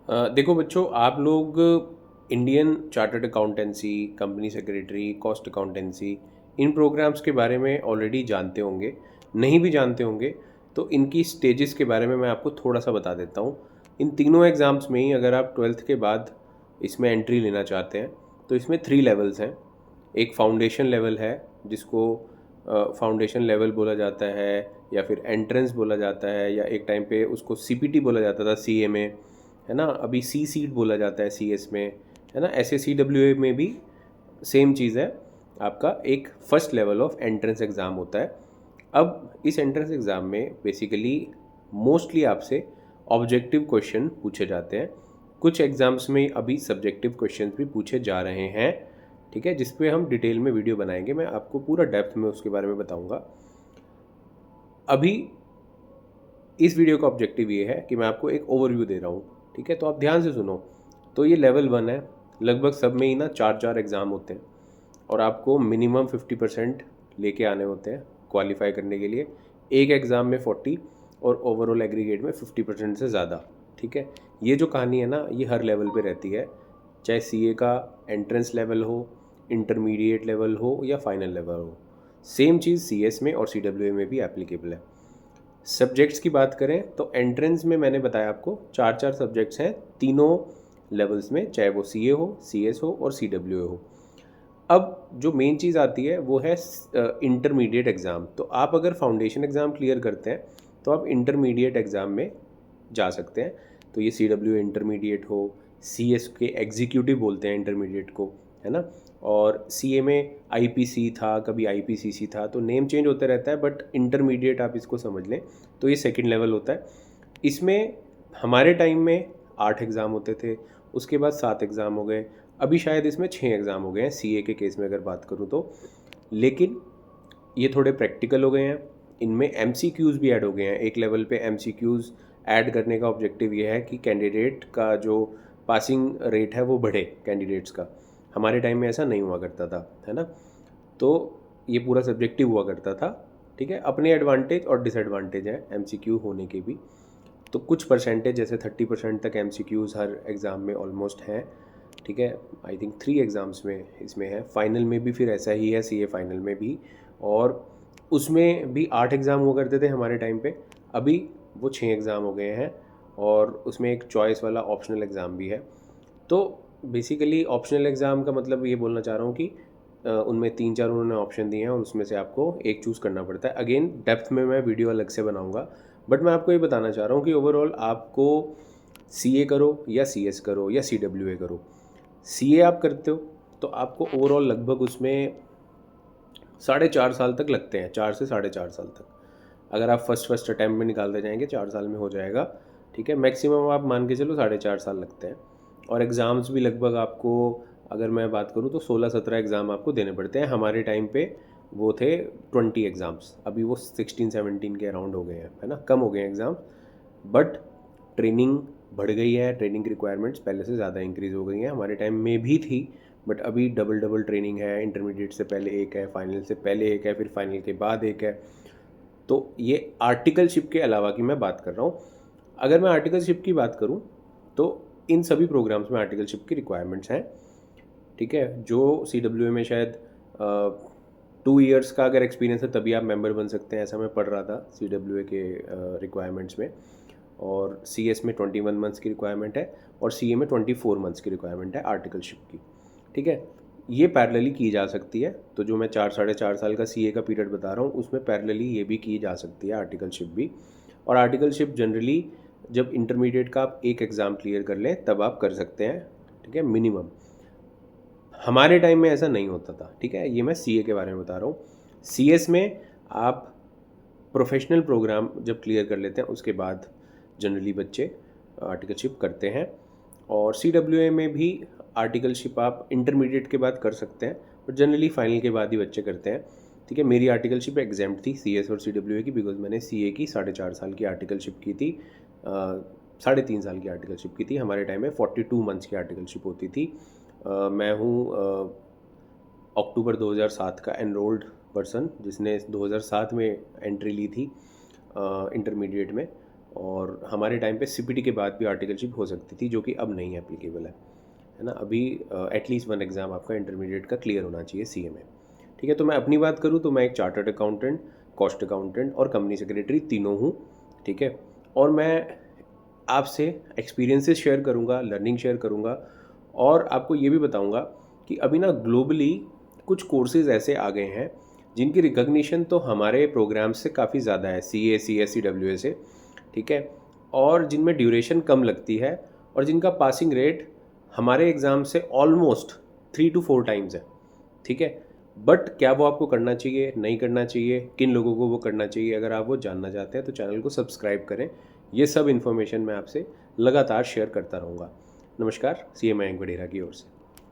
देखो बच्चों, आप लोग Indian chartered accountancy, company secretary, cost accountancy, इन प्रोग्राम्स के बारे में ऑलरेडी जानते होंगे। नहीं भी जानते होंगे तो इनकी स्टेजेस के बारे में मैं आपको थोड़ा सा बता देता हूँ। इन तीनों एग्ज़ाम्स में ही अगर आप ट्वेल्थ के बाद इसमें एंट्री लेना चाहते हैं तो इसमें 3 लेवल्स हैं। एक फाउंडेशन लेवल है जिसको फाउंडेशन लेवल बोला जाता है, या फिर एंट्रेंस बोला जाता है, या एक टाइम पे उसको सीपीटी बोला जाता था सीए में, है ना। अभी सी सीट बोला जाता है सीएस में, है ना। ऐसे सी डब्ल्यू ए में भी सेम चीज़ है। आपका एक first level of entrance exam होता है। अब इस एंट्रेंस एग्ज़ाम में बेसिकली मोस्टली आपसे ऑब्जेक्टिव क्वेश्चन पूछे जाते हैं। कुछ एग्ज़ाम्स में अभी सब्जेक्टिव क्वेश्चन भी पूछे जा रहे हैं, ठीक है, जिस पे हम डिटेल में वीडियो बनाएंगे। मैं आपको पूरा डेप्थ में उसके बारे में बताऊंगा। अभी इस वीडियो का ऑब्जेक्टिव ये है कि मैं आपको एक ओवरव्यू दे रहा हूँ, ठीक है। तो आप ध्यान से सुनो। तो ये लेवल 1 है। लगभग सब में ही ना 4 एग्ज़ाम होते हैं और आपको मिनिमम 50% लेके आने होते हैं क्वालिफाई करने के लिए। एक एग्ज़ाम में 40 और ओवरऑल एग्रीगेट में 50% से ज़्यादा, ठीक है। ये जो कहानी है ना, ये हर लेवल पे रहती है, चाहे सीए का एंट्रेंस लेवल हो, इंटरमीडिएट लेवल हो, या फाइनल लेवल हो। सेम चीज़ सीएस में और सीडब्ल्यूए में भी एप्लीकेबल है। सब्जेक्ट्स की बात करें तो एंट्रेंस में मैंने बताया आपको 4 सब्जेक्ट्स हैं तीनों लेवल्स में, चाहे वो सीए हो, सीएस हो और सीडब्ल्यूए हो। अब जो मेन चीज़ आती है वो है इंटरमीडिएट एग्ज़ाम। तो आप अगर फाउंडेशन एग्ज़ाम क्लियर करते हैं तो आप इंटरमीडिएट एग्ज़ाम में जा सकते हैं। तो ये सीडब्ल्यूए इंटरमीडिएट हो, सीएस के एग्जीक्यूटिव बोलते हैं इंटरमीडिएट को, है ना। और सीए में आईपीसी था, कभी आईपीसीसी था, तो नेम चेंज होता रहता है, बट इंटरमीडिएट आप इसको समझ लें। तो ये सेकंड लेवल होता है। इसमें हमारे टाइम में 8 एग्ज़ाम होते थे, उसके बाद 7 एग्ज़ाम हो गए, अभी शायद इसमें 6 एग्ज़ाम हो गए हैं सीए के केस में अगर बात करूँ तो। लेकिन ये थोड़े प्रैक्टिकल हो गए हैं, इनमें एमसीक्यूज़ भी ऐड हो गए हैं। एक लेवल पे एमसीक्यूज़ ऐड करने का ऑब्जेक्टिव ये है कि कैंडिडेट का जो पासिंग रेट है वो बढ़े कैंडिडेट्स का। हमारे टाइम में ऐसा नहीं हुआ करता था, है ना। तो ये पूरा सब्जेक्टिव हुआ करता था, ठीक है। अपने एडवांटेज और डिसएडवांटेज हैं एमसीक्यू होने के भी। तो कुछ परसेंटेज जैसे 30% तक एमसीक्यूज़ हर एग्ज़ाम में ऑलमोस्ट हैं, ठीक है। आई थिंक 3 एग्ज़ाम्स में इसमें है, फाइनल में भी फिर ऐसा ही है, सीए फाइनल में भी। और उसमें भी 8 एग्ज़ाम हुआ करते थे हमारे टाइम पे, अभी वो 6 एग्ज़ाम हो गए हैं। और उसमें एक चॉइस वाला ऑप्शनल एग्ज़ाम भी है। तो बेसिकली ऑप्शनल एग्ज़ाम का मतलब ये बोलना चाह रहा हूँ कि उनमें 3-4 उन्होंने ऑप्शन दिए हैं और उसमें से आपको एक चूज़ करना पड़ता है। अगेन डेप्थ में मैं वीडियो अलग से बनाऊँगा, बट मैं आपको ये बताना चाह रहा हूँ कि ओवरऑल आपको सीए करो या सीएस करो या सीडब्ल्यूए करो, सीए आप करते हो तो आपको ओवरऑल लगभग उसमें 4.5 साल तक लगते हैं, 4 से 4.5 साल तक। अगर आप फर्स्ट अटैम्प्ट में निकालते जाएंगे 4 साल में हो जाएगा, ठीक है। मैक्सिमम आप मान के चलो 4.5 साल लगते हैं। और एग्ज़ाम्स भी लगभग आपको, अगर मैं बात करूँ तो 16-17 एग्ज़ाम आपको देने पड़ते हैं। हमारे टाइम पे वो थे 20 एग्ज़ाम्स, अभी वो 16-17 के अराउंड हो गए हैं, है ना, कम हो गए हैं एग्ज़ाम। बट ट्रेनिंग बढ़ गई है, ट्रेनिंग की रिक्वायरमेंट्स पहले से ज़्यादा इंक्रीज़ हो गई हैं। हमारे टाइम में भी थी, बट अभी डबल डबल ट्रेनिंग है। इंटरमीडिएट से पहले एक है, फाइनल से पहले एक है, फिर फाइनल के बाद एक है। तो ये आर्टिकलशिप के अलावा की मैं बात कर रहा हूँ। अगर मैं आर्टिकलशिप की बात करूँ तो इन सभी प्रोग्राम्स में आर्टिकलशिप की रिक्वायरमेंट्स हैं, ठीक है। जो सीडब्ल्यूए में शायद 2 ईयर्स का अगर एक्सपीरियंस है तभी आप मेंबर बन सकते हैं, ऐसा मैं पढ़ रहा था सीडब्ल्यूए के रिक्वायरमेंट्स में। और सीएस में 21 मंथ्स की रिक्वायरमेंट है और सीए में 24 मंथ्स की रिक्वायरमेंट है आर्टिकलशिप की, ठीक है। ये पैरेलली की जा सकती है। तो जो मैं 4-4.5 साल का सीए का पीरियड बता रहा हूँ उसमें पैरेलली ये भी की जा सकती है आर्टिकलशिप भी। और आर्टिकलशिप जनरली जब इंटरमीडिएट का आप एक एग्ज़ाम क्लियर कर लें तब आप कर सकते हैं, ठीक है, मिनिमम। हमारे टाइम में ऐसा नहीं होता था, ठीक है। ये मैं सीए के बारे में बता रहा हूँ। सीएस में आप प्रोफेशनल प्रोग्राम जब क्लियर कर लेते हैं उसके बाद जनरली बच्चे आर्टिकलशिप करते हैं। और सीडब्ल्यूए में भी आर्टिकलशिप आप इंटरमीडिएट के बाद कर सकते हैं, बट जनरली फाइनल के बाद ही बच्चे करते हैं, ठीक है। मेरी आर्टिकलशिप एग्जाम्प्ट थी सीएस और सीडब्ल्यूए की, बिकॉज मैंने सीए की 4.5 साल की आर्टिकलशिप की थी, 3.5 साल की आर्टिकलशिप की थी। हमारे टाइम में 42 मंथ्स की आर्टिकलशिप होती थी। मैं हूँ अक्टूबर 2007 का एनरोल्ड पर्सन जिसने 2007 में एंट्री ली थी इंटरमीडिएट में। और हमारे टाइम पे सीपीटी के बाद भी आर्टिकलशिप हो सकती थी, जो कि अब नहीं एप्लीकेबल है ना। अभी एटलीस्ट वन एग्ज़ाम आपका इंटरमीडिएट का क्लियर होना चाहिए सीए में। ठीक है, तो मैं अपनी बात करूँ तो मैं एक चार्टर्ड अकाउंटेंट, कॉस्ट अकाउंटेंट और कंपनी सेक्रेटरी तीनों हूँ। ठीक है, और मैं आपसे एक्सपीरियंसेस शेयर करूँगा, लर्निंग शेयर करूँगा, और आपको ये भी बताऊँगा कि अभी ना ग्लोबली कुछ कोर्सेज़ ऐसे आ गए हैं जिनकी रिकग्निशन तो हमारे प्रोग्राम से काफ़ी ज़्यादा है, C A, C S C, W S A. ठीक है, और जिनमें ड्यूरेशन कम लगती है और जिनका पासिंग रेट हमारे एग्ज़ाम से ऑलमोस्ट 3 to 4 टाइम्स है। ठीक है, बट क्या वो आपको करना चाहिए, नहीं करना चाहिए, किन लोगों को वो करना चाहिए, अगर आप वो जानना चाहते हैं तो चैनल को सब्सक्राइब करें। ये सब इन्फॉर्मेशन मैं आपसे लगातार शेयर करता रहूँगा। नमस्कार, सी ए मयंक वडेरा की ओर से।